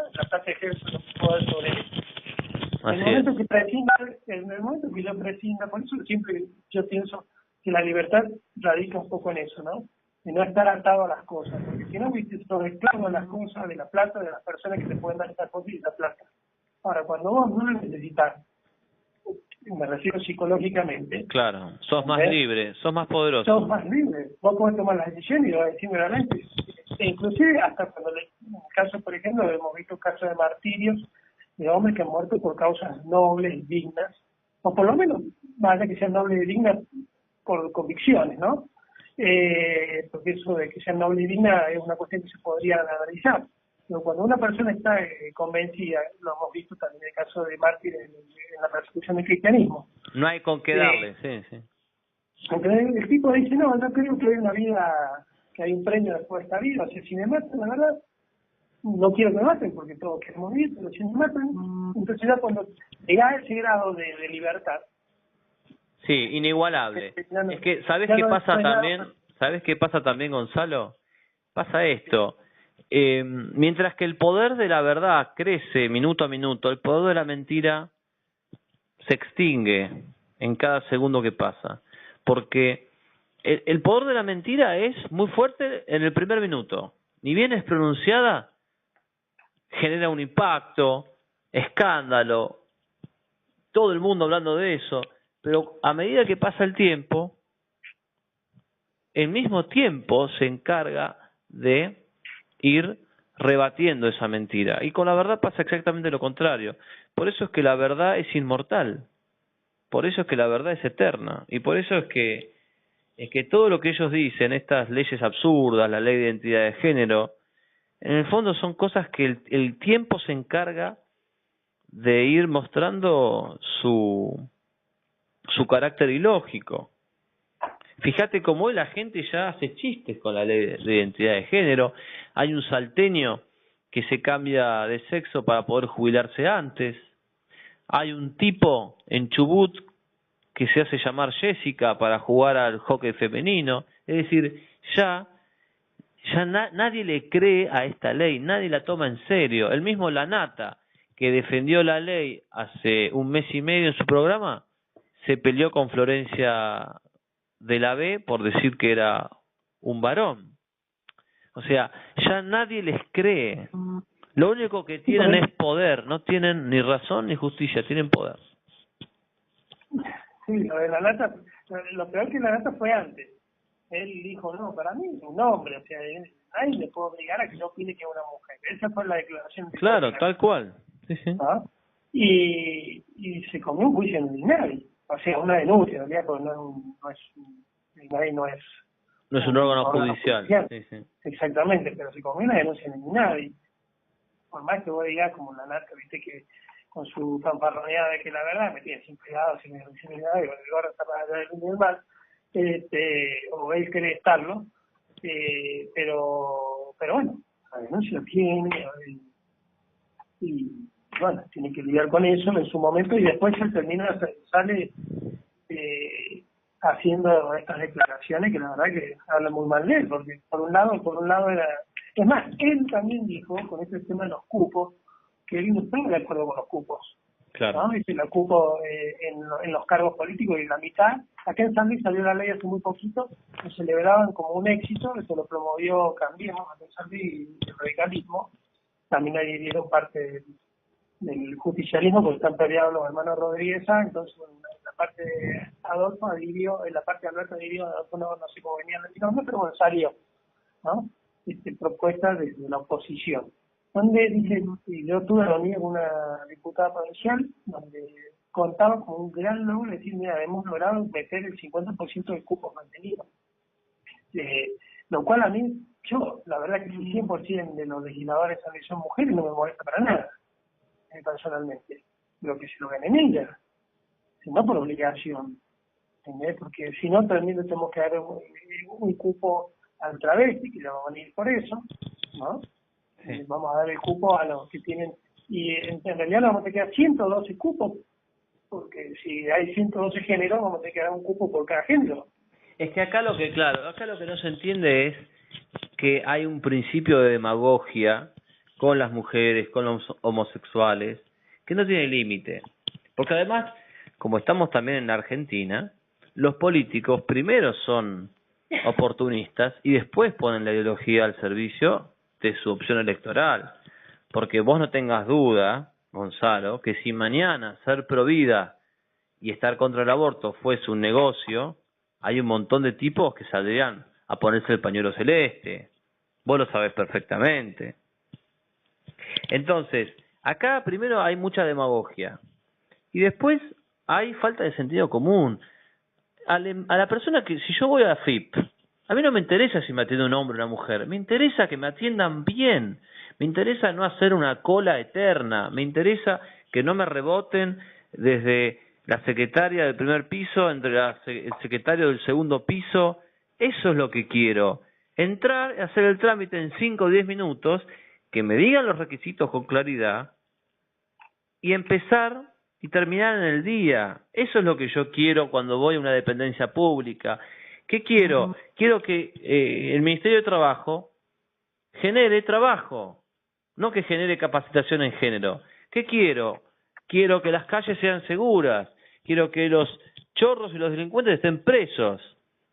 ejerce el poder sobre él. En el momento que yo prescinda, por eso siempre yo pienso que la libertad radica un poco en eso, ¿no? de no estar atado a las cosas, porque si no, viste, sos esclavo de las cosas, de la plata, de las personas que te pueden dar esa cosa y esa plata. Ahora, cuando vos no la necesitas, me refiero psicológicamente. Claro, sos más libre, sos más poderoso. Sos más libre. Vos podés tomar las decisiones y lo vas a decir realmente. E inclusive hasta cuando, en el caso, por ejemplo, hemos visto casos de martirios de hombres que han muerto por causas nobles y dignas, o por lo menos, más allá que sean nobles y dignas, por convicciones, ¿no? Porque eso de que sean nobles y dignas es una cuestión que se podría analizar. Pero cuando una persona está convencida, lo hemos visto también en el caso de mártires en la persecución del cristianismo. No hay con qué darle, sí. Porque el tipo dice, no, yo creo que hay una vida, que hay un premio después de esta vida, o sea, si me matan, la verdad, no quiero que me maten, porque todos queremos vivir, pero si me matan, entonces ya cuando llega a ese grado de libertad. Sí, inigualable. No, es que, ¿sabes qué pasa también? ¿Sabes qué pasa también, Gonzalo? Pasa esto. Mientras que el poder de la verdad crece minuto a minuto, el poder de la mentira se extingue en cada segundo que pasa. Porque el poder de la mentira es muy fuerte en el primer minuto. Ni bien es pronunciada, genera un impacto, escándalo, todo el mundo hablando de eso. Pero a medida que pasa el tiempo, el mismo tiempo se encarga de ir rebatiendo esa mentira. Y con la verdad pasa exactamente lo contrario. Por eso es que la verdad es inmortal. Por eso es que la verdad es eterna. Y por eso es que todo lo que ellos dicen, estas leyes absurdas, la ley de identidad de género, en el fondo son cosas que el tiempo se encarga de ir mostrando su carácter ilógico. Fíjate cómo hoy la gente ya hace chistes con la ley de identidad de género. Hay un salteño que se cambia de sexo para poder jubilarse antes. Hay un tipo en Chubut que se hace llamar Jessica para jugar al hockey femenino. Es decir, ya nadie le cree a esta ley, nadie la toma en serio. El mismo Lanata, que defendió la ley hace un mes y medio en su programa, se peleó con Florencia de la B por decir que era un varón. O sea, ya nadie les cree. Lo único que tienen es poder, no tienen ni razón ni justicia, tienen poder. Sí, lo de la lata, lo peor que la lata fue antes. Él dijo, no, para mí es un hombre, o sea, nadie le puede obligar a que yo opine que es una mujer. Esa fue la declaración. Claro, tal cual. Sí, sí. ¿Ah? Y se comió un juicio en el INADI, o sea, una denuncia, en realidad, porque el INADI no es un órgano judicial. Sí, sí. Exactamente, pero se comió una denuncia en el INADI. Por más que vos digas, como la narca, viste, que con su fanfarroneada de que la verdad me tiene sin cuidado, sin nada, y bueno, ahora está para allá del bien y del mal, o él quiere estarlo, pero bueno, la denuncia lo tiene, y bueno, tiene que lidiar con eso en su momento, y después él sale haciendo estas declaraciones que la verdad que hablan muy mal de él, porque por un lado era... Es más, él también dijo, con este tema de los cupos, que él no estaba de acuerdo con los cupos. Claro. ¿No? Dice, los cupos en los cargos políticos, y la mitad, acá en San Luis salió la ley hace muy poquito, lo celebraban como un éxito, eso lo promovió Cambiemos, acá en San Luis, y el radicalismo, también ahí dieron parte del justicialismo, porque están peleados los hermanos Rodríguez, entonces bueno, la parte de Adolfo adhirió, la parte de Alberto adhirió, Adolfo no sé cómo venía el pero bueno, salió, ¿no? Propuesta desde la oposición, donde dice, y yo tuve reunido con una diputada provincial, donde contaba con un gran logro, decir, mira, hemos logrado meter el 50% del cupo mantenido. Lo cual a mí, la verdad que el 100% de los legisladores son mujeres, no me molesta para nada, personalmente, pero que se lo ganen ellas, no por obligación, ¿entendés? Porque si no, también le tenemos que dar un cupo al travesti, que le vamos a venir por eso, ¿no? Sí. Vamos a dar el cupo a los que tienen, y en realidad le vamos a tener que dar 112 cupos, porque si hay 112 géneros, vamos a tener que dar un cupo por cada género. Es que acá lo que no se entiende es que hay un principio de demagogia con las mujeres, con los homosexuales, que no tiene límite. Porque además, como estamos también en la Argentina, los políticos primero son oportunistas y después ponen la ideología al servicio de su opción electoral. Porque vos no tengas duda, Gonzalo, que si mañana ser provida y estar contra el aborto fuese un negocio, hay un montón de tipos que saldrían a ponerse el pañuelo celeste. Vos lo sabés perfectamente. Entonces, acá primero hay mucha demagogia y después hay falta de sentido común. A la persona que, si yo voy a FIP, a mí no me interesa si me atiende un hombre o una mujer, me interesa que me atiendan bien, me interesa no hacer una cola eterna, me interesa que no me reboten desde la secretaria del primer piso, entre el secretario del segundo piso. Eso es lo que quiero, entrar, hacer el trámite en 5 o 10 minutos, que me digan los requisitos con claridad y empezar y terminar en el día. Eso es lo que yo quiero cuando voy a una dependencia pública. ¿Qué quiero? Quiero que el Ministerio de Trabajo genere trabajo, no que genere capacitación en género. ¿Qué quiero? Quiero que las calles sean seguras, quiero que los chorros y los delincuentes estén presos.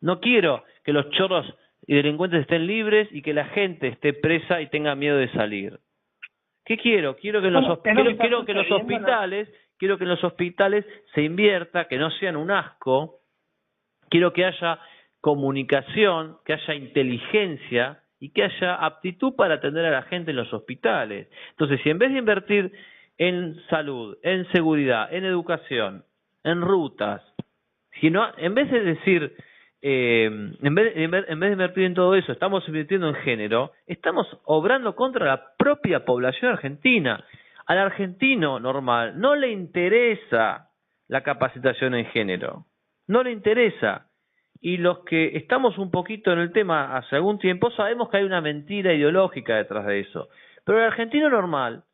No quiero que los chorros y delincuentes estén libres y que la gente esté presa y tenga miedo de salir. ¿Qué quiero? Quiero que en los hospitales se invierta, que no sean un asco. Quiero que haya comunicación, que haya inteligencia y que haya aptitud para atender a la gente en los hospitales. Entonces, si en vez de invertir en salud, en seguridad, en educación, en rutas, sino en vez de decir, en vez de invertir en todo eso, estamos invirtiendo en género, estamos obrando contra la propia población argentina. Al argentino normal no le interesa la capacitación en género, no le interesa. Y los que estamos un poquito en el tema hace algún tiempo sabemos que hay una mentira ideológica detrás de eso. Pero el argentino normal,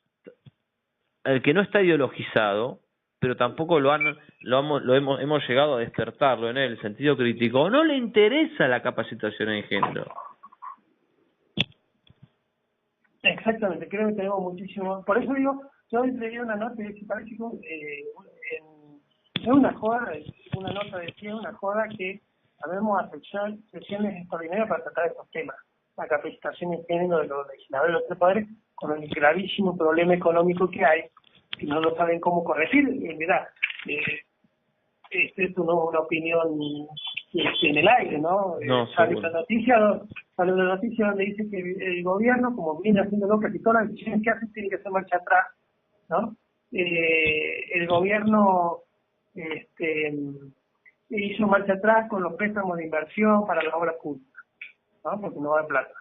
el que no está ideologizado, pero tampoco hemos llegado a despertarlo en el sentido crítico, no le interesa la capacitación en género. Exactamente, creo que tenemos muchísimo. Por eso digo, yo hoy leí una nota que parece que es una joda, una nota decía, una joda que habemos hecho sesiones extraordinarias para tratar estos temas. La capacitación en género de los legisladores de los tres poderes, con el gravísimo problema económico que hay, que no lo saben cómo corregir. Mirá, esto no es una opinión en el aire, ¿no? Sale una noticia donde dice que el gobierno, como viene haciendo casi todas las decisiones que hace, tiene que hacer marcha atrás, ¿no? El gobierno hizo marcha atrás con los préstamos de inversión para las obras públicas, ¿no? Porque no hay plata.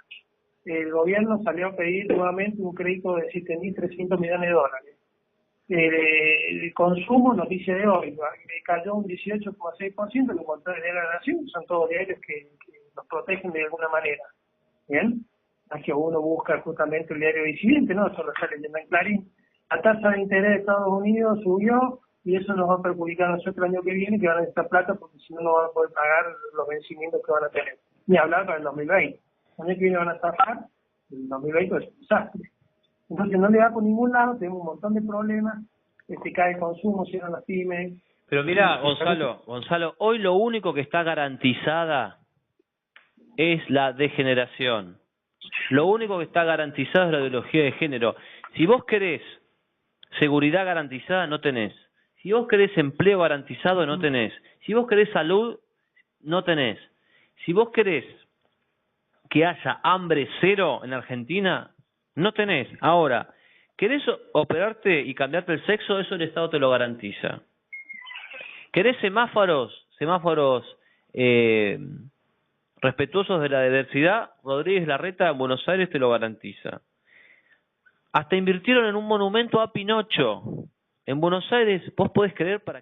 El gobierno salió a pedir nuevamente un crédito de 7.300 millones de dólares. El consumo, noticia de hoy, cayó un 18,6%, lo encontré en el Diario de la Nación, son todos diarios que nos protegen de alguna manera. ¿Bien? Es que uno busca justamente el diario disidente, ¿no? Eso lo está leyendo en Clarín. La tasa de interés de Estados Unidos subió y eso nos va a perjudicar a nosotros el año que viene, que van a necesitar plata porque si no, no van a poder pagar los vencimientos que van a tener. Ni hablar para el 2020. El año que viene van a zafar, el 2020 es un desastre. Entonces no le da por ningún lado, tenemos un montón de problemas, cae el consumo, cierran las pymes. Pero mira, Gonzalo, hoy lo único que está garantizada es la degeneración. Lo único que está garantizado es la ideología de género. Si vos querés seguridad garantizada, no tenés. Si vos querés empleo garantizado, no tenés. Si vos querés salud, no tenés. Si vos querés que haya hambre cero en Argentina, no tenés. Ahora, ¿querés operarte y cambiarte el sexo? Eso el Estado te lo garantiza. ¿Querés semáforos respetuosos de la diversidad? Rodríguez Larreta en Buenos Aires te lo garantiza. Hasta invirtieron en un monumento a Pinocho. En Buenos Aires, vos podés creer para